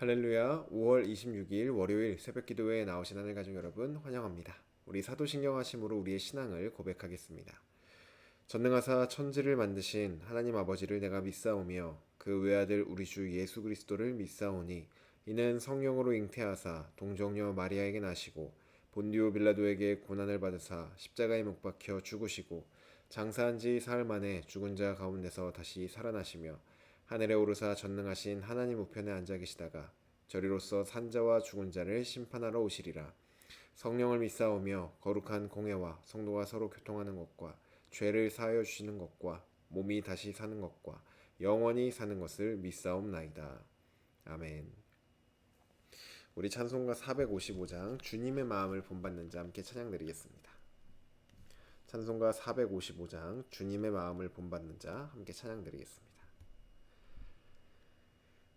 할렐루야. 5월 26일 월요일 새벽기도회에 나오신 하늘 가족 여러분 환영합니다. 우리 사도신경 하심으로 우리의 신앙을 고백하겠습니다. 전능하사 천지를 만드신 하나님 아버지를 내가 믿사오며 그 외아들 우리 주 예수 그리스도를 믿사오니 이는 성령으로 잉태하사 동정녀 마리아에게 나시고 본디오 빌라도에게 고난을 받으사 십자가에 못 박혀 죽으시고 장사한 지 사흘 만에 죽은 자 가운데서 다시 살아나시며 하늘에 오르사 전능하신 하나님 우편에 앉아 계시다가 저리로서 산자와 죽은 자를 심판하러 오시리라. 성령을 믿사오며 거룩한 공회와 성도가 서로 교통하는 것과 죄를 사하여 주시는 것과 몸이 다시 사는 것과 영원히 사는 것을 믿사옵나이다. 아멘. 우리 찬송가 455장 주님의 마음을 본받는 자 함께 찬양드리겠습니다. 찬송가 455장 주님의 마음을 본받는 자 함께 찬양드리겠습니다.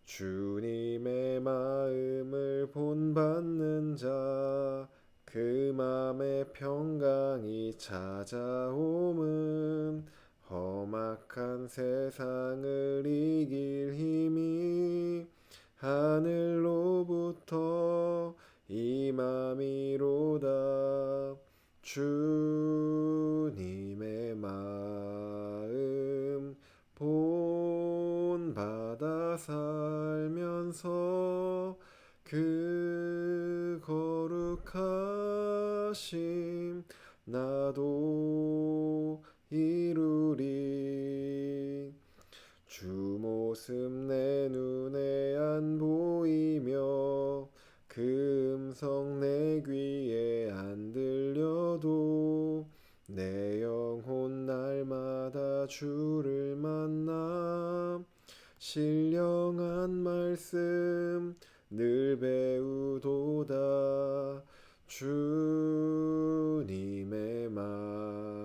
주님의 마음을 본받는 자 그 맘에 평강이 찾아옴은 험악한 세상을 이길 힘이 하늘로부터 임함이로다. 주님의 마음 본받아 살면서 그 거룩하심 나도 이루리. 주 모습 내 눈에 안 보이며 그 음성 내 귀에 안 들려도 내 영혼 날마다 주를 만나 신령한 말씀 늘 배우도다. 주님의 마음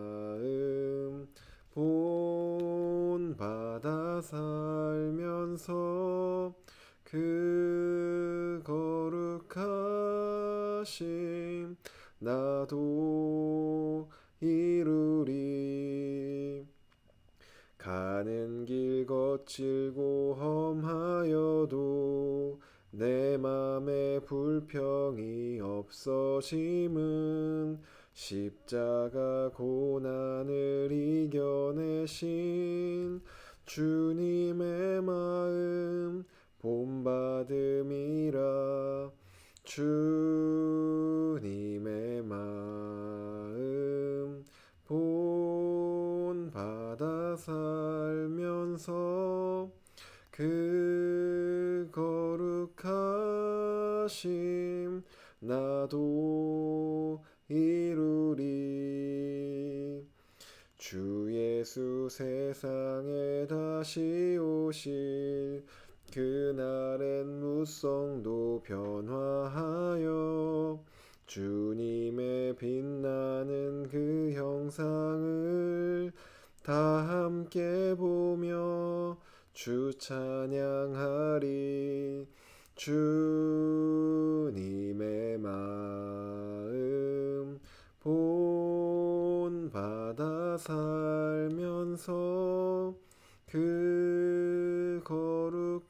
본받아 살면서 그 거룩하심 나도 이루리. 가는 길 거칠고 험하여도 내 맘에 불평이 없어짐은 십자가 고난을 이겨내신 주님의 마음 본받음이라. 주님의 마음 본받아 살면서 그 거룩하심 나도 이루리. 주 예수 세상에 다시 오실 그날엔 무성도 변화하여 주님의 빛나는 그 형상을 다 함께 보며 주 찬양하리. 주님의 마음 본받아 살면서 그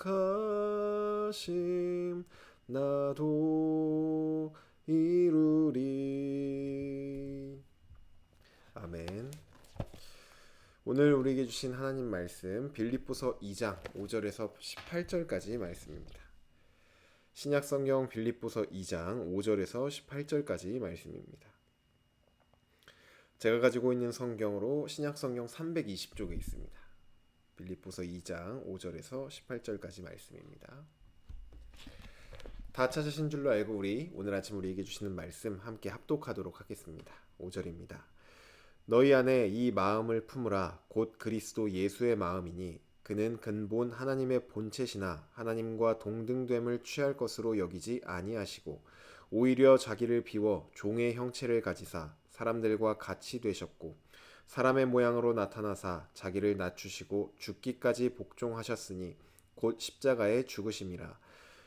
거룩하심 나도 이루리. 아멘. 오늘 우리에게 주신 하나님 말씀 빌립보서 2장 5절에서 18절까지 말씀입니다. 신약성경 빌립보서 2장 5절에서 18절까지 말씀입니다. 제가 가지고 있는 성경으로 신약성경 320쪽에 있습니다. 빌립보서 2장 5절에서 18절까지 말씀입니다. 다 찾으신 줄로 알고 우리 오늘 아침 우리에게 주시는 말씀 함께 합독하도록 하겠습니다. 5절입니다. 너희 안에 이 마음을 품으라. 곧 그리스도 예수의 마음이니 그는 근본 하나님의 본체시나 하나님과 동등됨을 취할 것으로 여기지 아니하시고 오히려 자기를 비워 종의 형체를 가지사 사람들과 같이 되셨고 사람의 모양으로 나타나사 자기를 낮추시고 죽기까지 복종하셨으니 곧 십자가에 죽으심이라.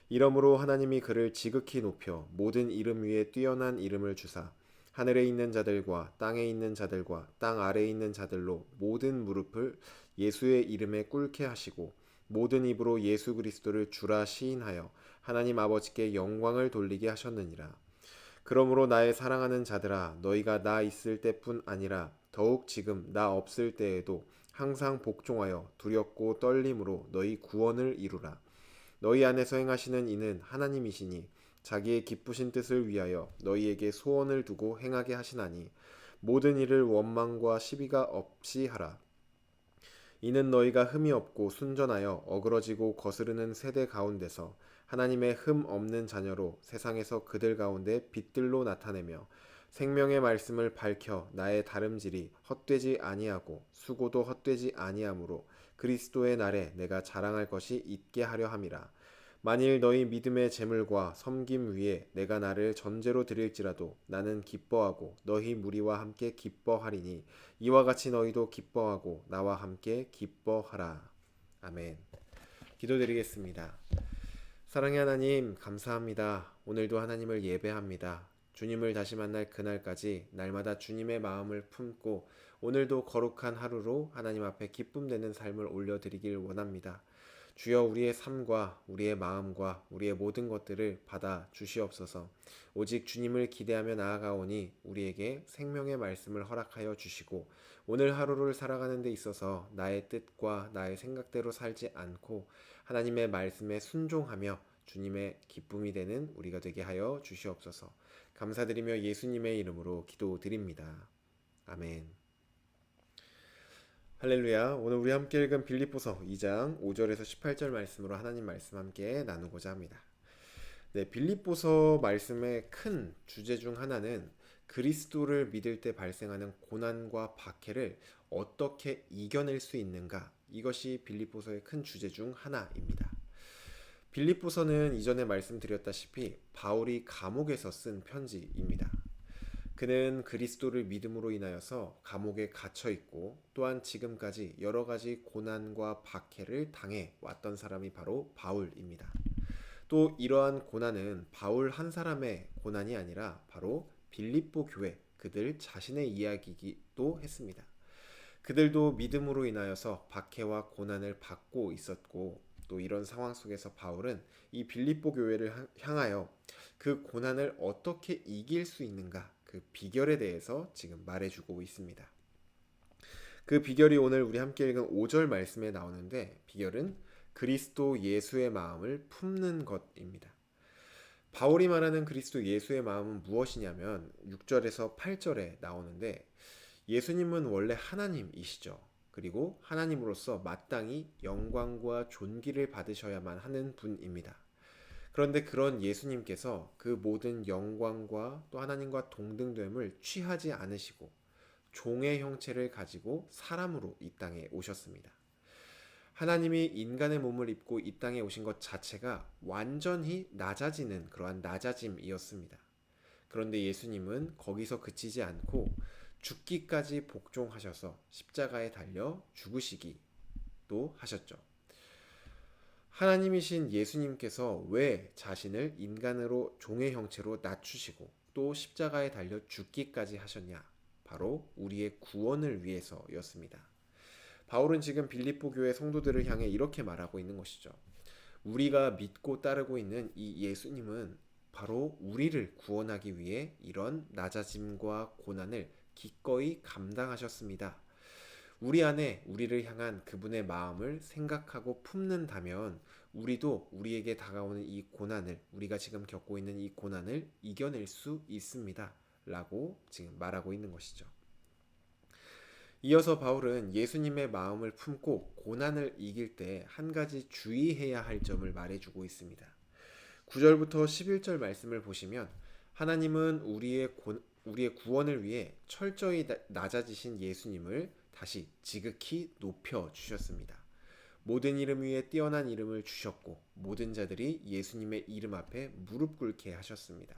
이러므로 하나님이 그를 지극히 높여 모든 이름 위에 뛰어난 이름을 주사 하늘에 있는 자들과 땅에 있는 자들과 땅 아래에 있는 자들로 모든 무릎을 예수의 이름에 꿇게 하시고 모든 입으로 예수 그리스도를 주라 시인하여 하나님 아버지께 영광을 돌리게 하셨느니라. 그러므로 나의 사랑하는 자들아, 너희가 나 있을 때뿐 아니라 더욱 지금 나 없을 때에도 항상 복종하여 두렵고 떨림으로 너희 구원을 이루라. 너희 안에서 행하시는 이는 하나님이시니 자기의 기쁘신 뜻을 위하여 너희에게 소원을 두고 행하게 하시나니 모든 일을 원망과 시비가 없이 하라. 이는 너희가 흠이 없고 순전하여 어그러지고 거스르는 세대 가운데서 하나님의 흠 없는 자녀로 세상에서 그들 가운데 빛들로 나타내며 생명의 말씀을 밝혀 나의 다름질이 헛되지 아니하고 수고도 헛되지 아니하므로 그리스도의 날에 내가 자랑할 것이 있게 하려 함이라. 만일 너희 믿음의 재물과 섬김 위에 내가 나를 전제로 드릴지라도 나는 기뻐하고 너희 무리와 함께 기뻐하리니 이와 같이 너희도 기뻐하고 나와 함께 기뻐하라. 아멘. 기도드리겠습니다. 사랑의 하나님, 감사합니다. 오늘도 하나님을 예배합니다. 주님을 다시 만날 그날까지 날마다 주님의 마음을 품고 오늘도 거룩한 하루로 하나님 앞에 기쁨 되는 삶을 올려드리길 원합니다. 주여, 우리의 삶과 우리의 마음과 우리의 모든 것들을 받아 주시옵소서. 오직 주님을 기대하며 나아가오니 우리에게 생명의 말씀을 허락하여 주시고 오늘 하루를 살아가는 데 있어서 나의 뜻과 나의 생각대로 살지 않고 하나님의 말씀에 순종하며 주님의 기쁨이 되는 우리가 되게 하여 주시옵소서. 감사드리며 예수님의 이름으로 기도드립니다. 아멘. 할렐루야. 오늘 우리 함께 읽은 빌립보서 2장 5절에서 18절 말씀으로 하나님 말씀 함께 나누고자 합니다. 네, 빌립보서 말씀의 큰 주제 중 하나는 그리스도를 믿을 때 발생하는 고난과 박해를 어떻게 이겨낼 수 있는가, 이것이 빌립보서의 큰 주제 중 하나입니다. 빌립보서는 이전에 말씀드렸다시피 바울이 감옥에서 쓴 편지입니다. 그는 그리스도를 믿음으로 인하여서 감옥에 갇혀 있고 또한 지금까지 여러 가지 고난과 박해를 당해 왔던 사람이 바로 바울입니다. 또 이러한 고난은 바울 한 사람의 고난이 아니라 바로 빌립보 교회 그들 자신의 이야기이기도 했습니다. 그들도 믿음으로 인하여서 박해와 고난을 받고 있었고 또 이런 상황 속에서 바울은 이 빌립보 교회를 향하여 그 고난을 어떻게 이길 수 있는가, 그 비결에 대해서 지금 말해주고 있습니다. 그 비결이 오늘 우리 함께 읽은 5절 말씀에 나오는데, 비결은 그리스도 예수의 마음을 품는 것입니다. 바울이 말하는 그리스도 예수의 마음은 무엇이냐면 6절에서 8절에 나오는데, 예수님은 원래 하나님이시죠. 그리고 하나님으로서 마땅히 영광과 존귀를 받으셔야만 하는 분입니다. 그런데 그런 예수님께서 그 모든 영광과 또 하나님과 동등됨을 취하지 않으시고 종의 형체를 가지고 사람으로 이 땅에 오셨습니다. 하나님이 인간의 몸을 입고 이 땅에 오신 것 자체가 완전히 낮아지는 그러한 낮아짐이었습니다. 그런데 예수님은 거기서 그치지 않고 죽기까지 복종하셔서 십자가에 달려 죽으시기도 하셨죠. 하나님이신 예수님께서 왜 자신을 인간으로 종의 형체로 낮추시고 또 십자가에 달려 죽기까지 하셨냐? 바로 우리의 구원을 위해서였습니다. 바울은 지금 빌립보 교회 성도들을 향해 이렇게 말하고 있는 것이죠. 우리가 믿고 따르고 있는 이 예수님은 바로 우리를 구원하기 위해 이런 낮아짐과 고난을 기꺼이 감당하셨습니다. 우리 안에 우리를 향한 그분의 마음을 생각하고 품는다면 우리도 우리에게 다가오는 이 고난을, 우리가 지금 겪고 있는 이 고난을 이겨낼 수 있습니다. 라고 지금 말하고 있는 것이죠. 이어서 바울은 예수님의 마음을 품고 고난을 이길 때 한 가지 주의해야 할 점을 말해주고 있습니다. 9절부터 11절 말씀을 보시면 하나님은 우리의 구원을 위해 철저히 낮아지신 예수님을 다시 지극히 높여주셨습니다. 모든 이름 위에 뛰어난 이름을 주셨고 모든 자들이 예수님의 이름 앞에 무릎 꿇게 하셨습니다.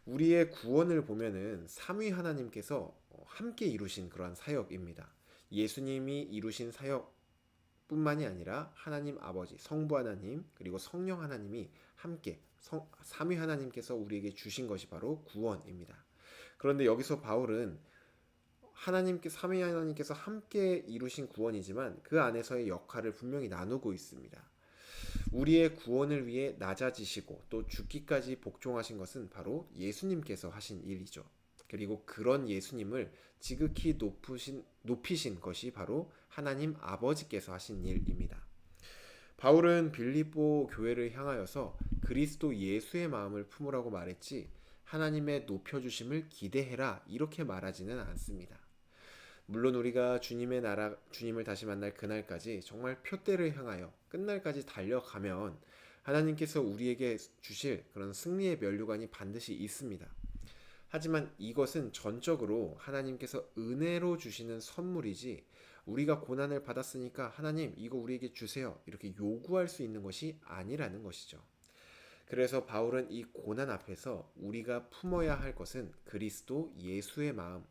우리의 구원을 보면은 삼위 하나님께서 함께 이루신 그러한 사역입니다. 예수님이 이루신 사역뿐만이 아니라 하나님 아버지, 성부 하나님, 그리고 성령 하나님이 함께 삼위 하나님께서 우리에게 주신 것이 바로 구원입니다. 그런데 여기서 바울은 삼위 하나님께서 함께 이루신 구원이지만 그 안에서의 역할을 분명히 나누고 있습니다. 우리의 구원을 위해 낮아지시고 또 죽기까지 복종하신 것은 바로 예수님께서 하신 일이죠. 그리고 그런 예수님을 지극히 높이신 것이 바로 하나님 아버지께서 하신 일입니다. 바울은 빌립보 교회를 향하여서 그리스도 예수의 마음을 품으라고 말했지 하나님의 높여주심을 기대해라 이렇게 말하지는 않습니다. 물론 우리가 주님을 다시 만날 그날까지 정말 표대를 향하여 끝날까지 달려가면 하나님께서 우리에게 주실 그런 승리의 면류관이 반드시 있습니다. 하지만 이것은 전적으로 하나님께서 은혜로 주시는 선물이지 우리가 고난을 받았으니까 하나님 이거 우리에게 주세요 이렇게 요구할 수 있는 것이 아니라는 것이죠. 그래서 바울은 이 고난 앞에서 우리가 품어야 할 것은 그리스도 예수의 마음,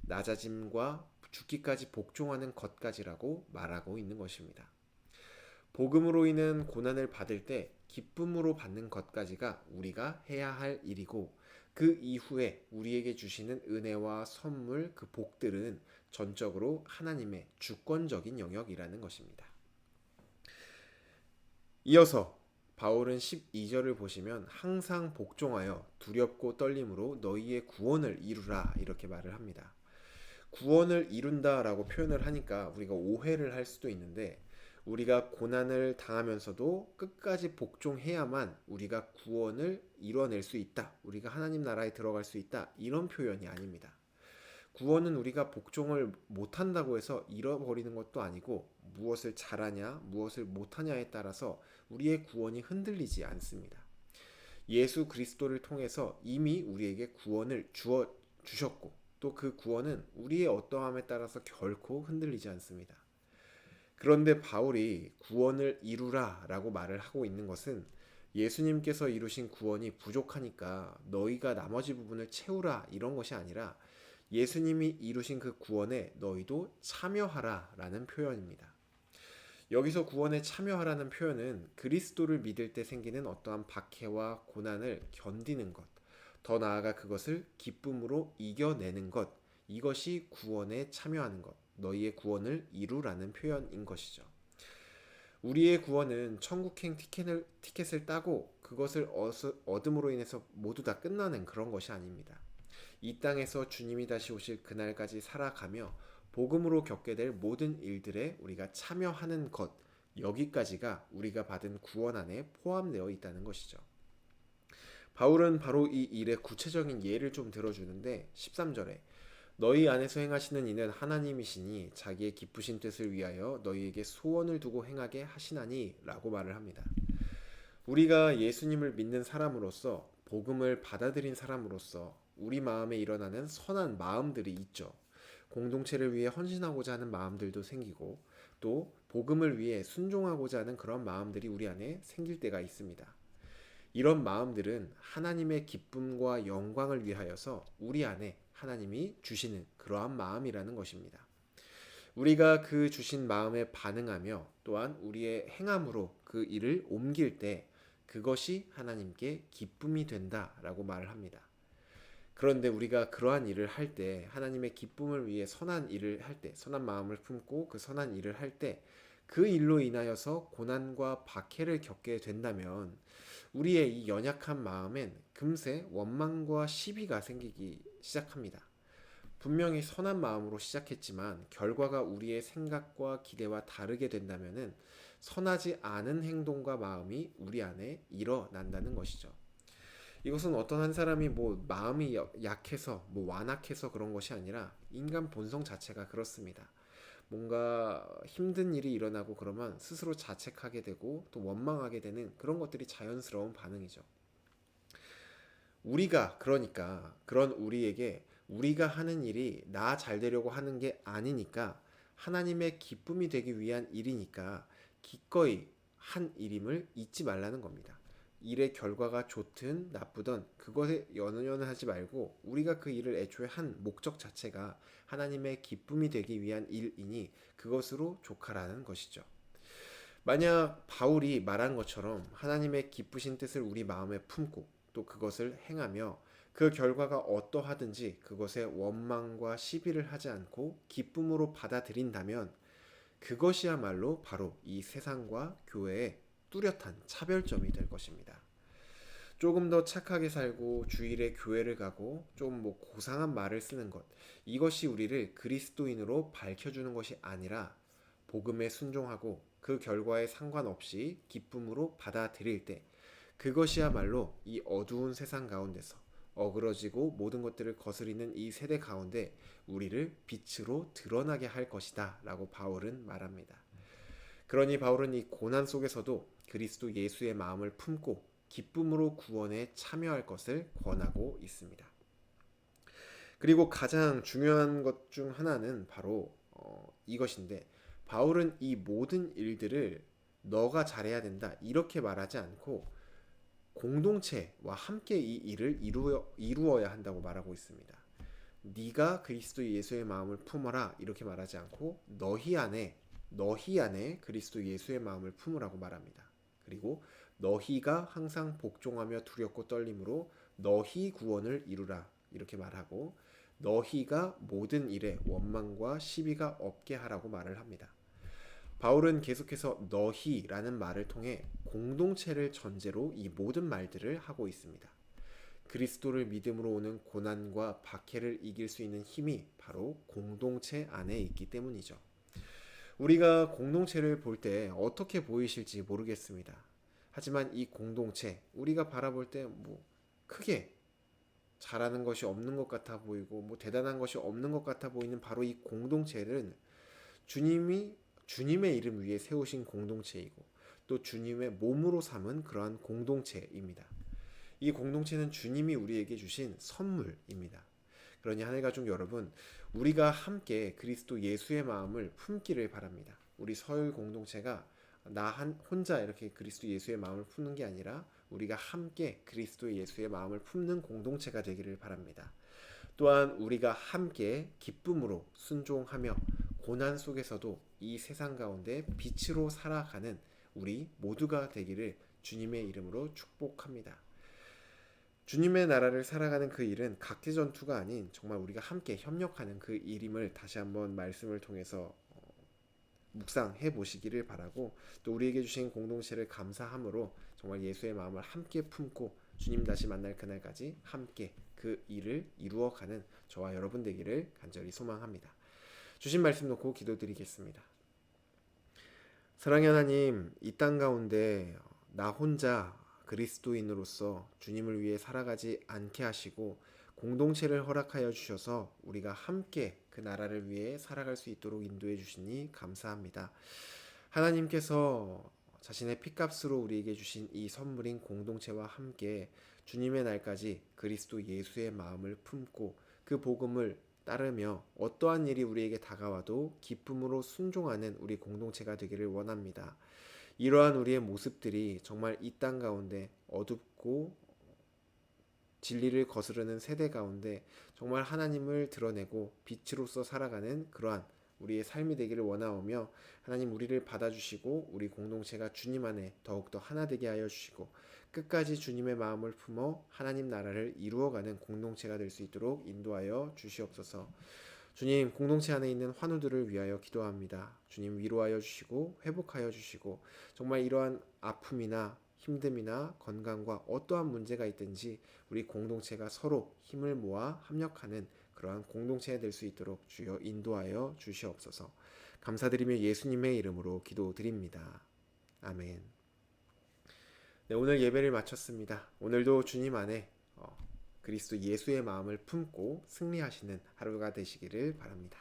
낮아짐과 죽기까지 복종하는 것까지라고 말하고 있는 것입니다. 복음으로 인한 고난을 받을 때 기쁨으로 받는 것까지가 우리가 해야 할 일이고 그 이후에 우리에게 주시는 은혜와 선물, 그 복들은 전적으로 하나님의 주권적인 영역이라는 것입니다. 이어서 바울은 12절을 보시면 항상 복종하여 두렵고 떨림으로 너희의 구원을 이루라 이렇게 말을 합니다. 구원을 이룬다라고 표현을 하니까 우리가 오해를 할 수도 있는데 우리가 고난을 당하면서도 끝까지 복종해야만 우리가 구원을 이뤄낼 수 있다. 우리가 하나님 나라에 들어갈 수 있다. 이런 표현이 아닙니다. 구원은 우리가 복종을 못한다고 해서 잃어버리는 것도 아니고 무엇을 잘하냐, 무엇을 못하냐에 따라서 우리의 구원이 흔들리지 않습니다. 예수 그리스도를 통해서 이미 우리에게 구원을 주셨고 또 그 구원은 우리의 어떠함에 따라서 결코 흔들리지 않습니다. 그런데 바울이 구원을 이루라 라고 말을 하고 있는 것은 예수님께서 이루신 구원이 부족하니까 너희가 나머지 부분을 채우라 이런 것이 아니라 예수님이 이루신 그 구원에 너희도 참여하라 라는 표현입니다. 여기서 구원에 참여하라는 표현은 그리스도를 믿을 때 생기는 어떠한 박해와 고난을 견디는 것, 더 나아가 그것을 기쁨으로 이겨내는 것, 이것이 구원에 참여하는 것, 너희의 구원을 이루라는 표현인 것이죠. 우리의 구원은 천국행 티켓을 따고 그것을 얻음으로 인해서 모두 다 끝나는 그런 것이 아닙니다. 이 땅에서 주님이 다시 오실 그날까지 살아가며 복음으로 겪게 될 모든 일들에 우리가 참여하는 것, 여기까지가 우리가 받은 구원 안에 포함되어 있다는 것이죠. 바울은 바로 이 일의 구체적인 예를 좀 들어주는데 13절에 너희 안에서 행하시는 이는 하나님이시니 자기의 기쁘신 뜻을 위하여 너희에게 소원을 두고 행하게 하시나니 라고 말을 합니다. 우리가 예수님을 믿는 사람으로서 복음을 받아들인 사람으로서 우리 마음에 일어나는 선한 마음들이 있죠. 공동체를 위해 헌신하고자 하는 마음들도 생기고 또 복음을 위해 순종하고자 하는 그런 마음들이 우리 안에 생길 때가 있습니다. 이런 마음들은 하나님의 기쁨과 영광을 위하여서 우리 안에 하나님이 주시는 그러한 마음이라는 것입니다. 우리가 그 주신 마음에 반응하며 또한 우리의 행함으로 그 일을 옮길 때 그것이 하나님께 기쁨이 된다라고 말을 합니다. 그런데 우리가 그러한 일을 할 때 하나님의 기쁨을 위해 선한 일을 할 때 선한 마음을 품고 그 선한 일을 할 때 그 일로 인하여서 고난과 박해를 겪게 된다면 우리의 이 연약한 마음엔 금세 원망과 시비가 생기기 시작합니다. 분명히 선한 마음으로 시작했지만 결과가 우리의 생각과 기대와 다르게 된다면 선하지 않은 행동과 마음이 우리 안에 일어난다는 것이죠. 이것은 어떤 한 사람이 마음이 약해서 완악해서 그런 것이 아니라 인간 본성 자체가 그렇습니다. 뭔가 힘든 일이 일어나고 그러면 스스로 자책하게 되고 또 원망하게 되는 그런 것들이 자연스러운 반응이죠. 우리가 그러니까 그런 우리에게 우리가 하는 일이 나 잘 되려고 하는 게 아니니까 하나님의 기쁨이 되기 위한 일이니까 기꺼이 한 일임을 잊지 말라는 겁니다. 일의 결과가 좋든 나쁘든 그것에 연연하지 말고 우리가 그 일을 애초에 한 목적 자체가 하나님의 기쁨이 되기 위한 일이니 그것으로 족하라는 것이죠. 만약 바울이 말한 것처럼 하나님의 기쁘신 뜻을 우리 마음에 품고 또 그것을 행하며 그 결과가 어떠하든지 그것에 원망과 시비를 하지 않고 기쁨으로 받아들인다면 그것이야말로 바로 이 세상과 교회의 뚜렷한 차별점이 될 것입니다. 조금 더 착하게 살고 주일에 교회를 가고 좀 고상한 말을 쓰는 것, 이것이 우리를 그리스도인으로 밝혀주는 것이 아니라 복음에 순종하고 그 결과에 상관없이 기쁨으로 받아들일 때 그것이야말로 이 어두운 세상 가운데서 어그러지고 모든 것들을 거스리는 이 세대 가운데 우리를 빛으로 드러나게 할 것이다 라고 바울은 말합니다. 그러니 바울은 이 고난 속에서도 그리스도 예수의 마음을 품고 기쁨으로 구원에 참여할 것을 권하고 있습니다. 그리고 가장 중요한 것 중 하나는 바로 이것인데, 바울은 이 모든 일들을 너가 잘해야 된다 이렇게 말하지 않고 공동체와 함께 이 일을 이루어야 한다고 말하고 있습니다. 네가 그리스도 예수의 마음을 품어라 이렇게 말하지 않고 너희 안에 그리스도 예수의 마음을 품으라고 말합니다. 그리고 너희가 항상 복종하며 두렵고 떨림으로 너희 구원을 이루라 이렇게 말하고 너희가 모든 일에 원망과 시비가 없게 하라고 말을 합니다. 바울은 계속해서 너희라는 말을 통해 공동체를 전제로 이 모든 말들을 하고 있습니다. 그리스도를 믿음으로 오는 고난과 박해를 이길 수 있는 힘이 바로 공동체 안에 있기 때문이죠. 우리가 공동체를 볼 때 어떻게 보이실지 모르겠습니다. 하지만 이 공동체, 우리가 바라볼 때 크게 잘하는 것이 없는 것 같아 보이고 대단한 것이 없는 것 같아 보이는 바로 이 공동체는 주님의 이름 위에 세우신 공동체이고 또 주님의 몸으로 삼은 그러한 공동체입니다. 이 공동체는 주님이 우리에게 주신 선물입니다. 그러니 하늘 가족 여러분, 우리가 함께 그리스도 예수의 마음을 품기를 바랍니다. 우리 서울 공동체가 나 혼자 이렇게 그리스도 예수의 마음을 품는 게 아니라 우리가 함께 그리스도 예수의 마음을 품는 공동체가 되기를 바랍니다. 또한 우리가 함께 기쁨으로 순종하며 고난 속에서도 이 세상 가운데 빛으로 살아가는 우리 모두가 되기를 주님의 이름으로 축복합니다. 주님의 나라를 살아가는 그 일은 각계 전투가 아닌 정말 우리가 함께 협력하는 그 일임을 다시 한번 말씀을 통해서 묵상해 보시기를 바라고, 또 우리에게 주신 공동체를 감사함으로 정말 예수의 마음을 함께 품고 주님 다시 만날 그날까지 함께 그 일을 이루어가는 저와 여러분 되기를 간절히 소망합니다. 주신 말씀 놓고 기도드리겠습니다. 사랑의 하나님, 이 땅 가운데 나 혼자 그리스도인으로서 주님을 위해 살아가지 않게 하시고 공동체를 허락하여 주셔서 우리가 함께 그 나라를 위해 살아갈 수 있도록 인도해 주시니 감사합니다. 하나님께서 자신의 피값으로 우리에게 주신 이 선물인 공동체와 함께 주님의 날까지 그리스도 예수의 마음을 품고 그 복음을 따르며 어떠한 일이 우리에게 다가와도 기쁨으로 순종하는 우리 공동체가 되기를 원합니다. 이러한 우리의 모습들이 정말 이 땅 가운데 어둡고 진리를 거스르는 세대 가운데 정말 하나님을 드러내고 빛으로서 살아가는 그러한 우리의 삶이 되기를 원하오며, 하나님 우리를 받아주시고 우리 공동체가 주님 안에 더욱더 하나 되게 하여 주시고 끝까지 주님의 마음을 품어 하나님 나라를 이루어가는 공동체가 될 수 있도록 인도하여 주시옵소서. 주님, 공동체 안에 있는 환우들을 위하여 기도합니다. 주님 위로하여 주시고 회복하여 주시고 정말 이러한 아픔이나 힘듦이나 건강과 어떠한 문제가 있든지 우리 공동체가 서로 힘을 모아 협력하는 그러한 공동체가 될 수 있도록 주여 인도하여 주시옵소서. 감사드리며 예수님의 이름으로 기도드립니다. 아멘. 네, 오늘 예배를 마쳤습니다. 오늘도 주님 안에 그리스도 예수의 마음을 품고 승리하시는 하루가 되시기를 바랍니다.